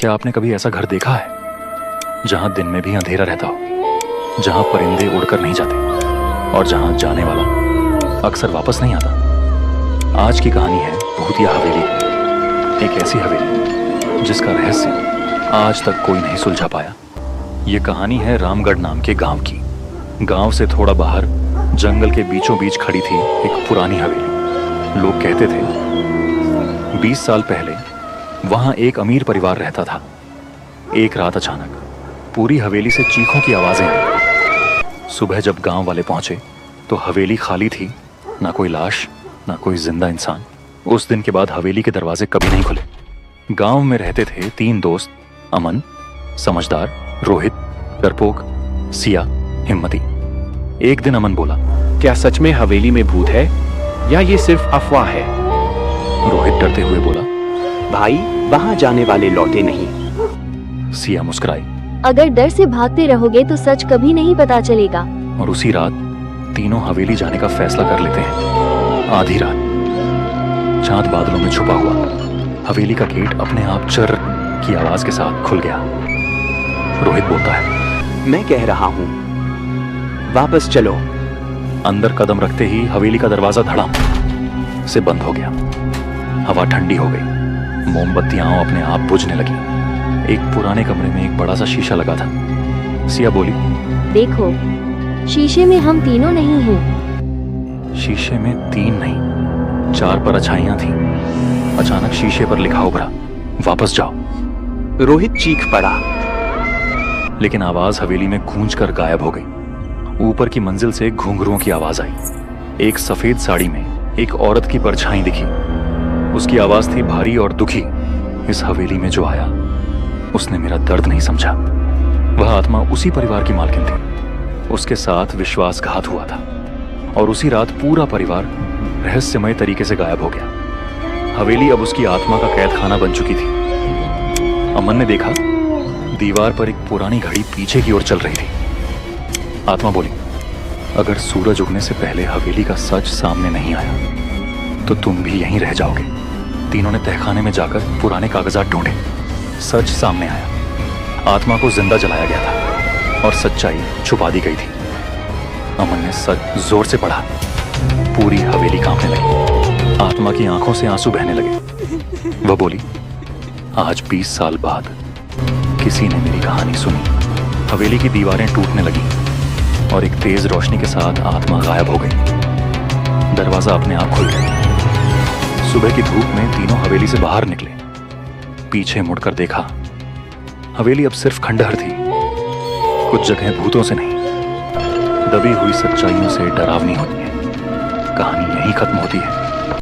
क्या आपने कभी ऐसा घर देखा है जहां दिन में भी अंधेरा रहता हो, जहां परिंदे उड़कर नहीं जाते और जहां जाने वाला अक्सर वापस नहीं आता? आज की कहानी है भूतिया हवेली। एक ऐसी हवेली जिसका रहस्य आज तक कोई नहीं सुलझा पाया। ये कहानी है रामगढ़ नाम के गांव की। गांव से थोड़ा बाहर जंगल के बीचों बीच खड़ी थी एक पुरानी हवेली। लोग कहते थे 20 साल पहले वहां एक अमीर परिवार रहता था। एक रात अचानक पूरी हवेली से चीखों की आवाजें आई। सुबह जब गांव वाले पहुंचे तो हवेली खाली थी, ना कोई लाश, ना कोई जिंदा इंसान। उस दिन के बाद हवेली के दरवाजे कभी नहीं खुले। गांव में रहते थे 3 दोस्त, अमन, समझदार, रोहित, डरपोक, सिया, हिम्मती। एक दिन अमन बोला, क्या सच में हवेली में भूत है या ये सिर्फ अफवाह है? रोहित डरते हुए बोला, भाई वहां जाने वाले लौटे नहीं। सिया मुस्कुराई, अगर डर से भागते रहोगे तो सच कभी नहीं पता चलेगा। और उसी रात तीनों हवेली जाने का फैसला कर लेते हैं। आधी रात, चांद बादलों में छुपा हुआ, हवेली का गेट अपने आप चर की आवाज के साथ खुल गया। रोहित बोलता है, मैं कह रहा हूँ वापस चलो। अंदर कदम रखते ही हवेली का दरवाजा धड़ाम से बंद हो गया। हवा ठंडी हो गई, मोमबत्तियां अपने आप बुझने लगी। एक पुराने कमरे में एक बड़ा सा शीशा लगा था। सिया बोली, देखो, शीशे में हम तीनों नहीं हैं। शीशे में 3 नहीं 4 परछाइयां थीं। अचानक शीशे पर लिखा उभरा, वापस जाओ। रोहित चीख पड़ा, लेकिन आवाज हवेली में गूंज कर गायब हो गई। ऊपर की मंजिल से घुंघरुओं की आवाज आई। एक सफेद साड़ी में एक औरत की परछाई दिखी। उसकी आवाज थी भारी और दुखी। इस हवेली में जो आया उसने मेरा दर्द नहीं समझा। वह आत्मा उसी परिवार की मालकिन थी। उसके साथ विश्वासघात हुआ था और उसी रात पूरा परिवार रहस्यमय तरीके से गायब हो गया। हवेली अब उसकी आत्मा का कैद खाना बन चुकी थी। अमन ने देखा, दीवार पर एक पुरानी घड़ी पीछे की ओर चल रही थी। आत्मा बोली, अगर सूरज उगने से पहले हवेली का सच सामने नहीं आया तो तुम भी यहीं रह जाओगे। तीनों ने तहखाने में जाकर पुराने कागजात ढूंढे। सच सामने आया। आत्मा को जिंदा जलाया गया था और सच्चाई छुपा दी गई थी। अमन ने सच जोर से पढ़ा। पूरी हवेली कांपने लगी। आत्मा की आंखों से आंसू बहने लगे। वह बोली, आज 20 साल बाद किसी ने मेरी कहानी सुनी। हवेली की दीवारें टूटने लगी और एक तेज रोशनी के साथ आत्मा गायब हो गई। दरवाजा अपने आप खुल गया। सुबह की धूप में तीनों हवेली से बाहर निकले। पीछे मुड़कर देखा, हवेली अब सिर्फ खंडहर थी। कुछ जगह भूतों से नहीं, दबी हुई सच्चाइयों से डरावनी होती है। कहानी यहीं खत्म होती है।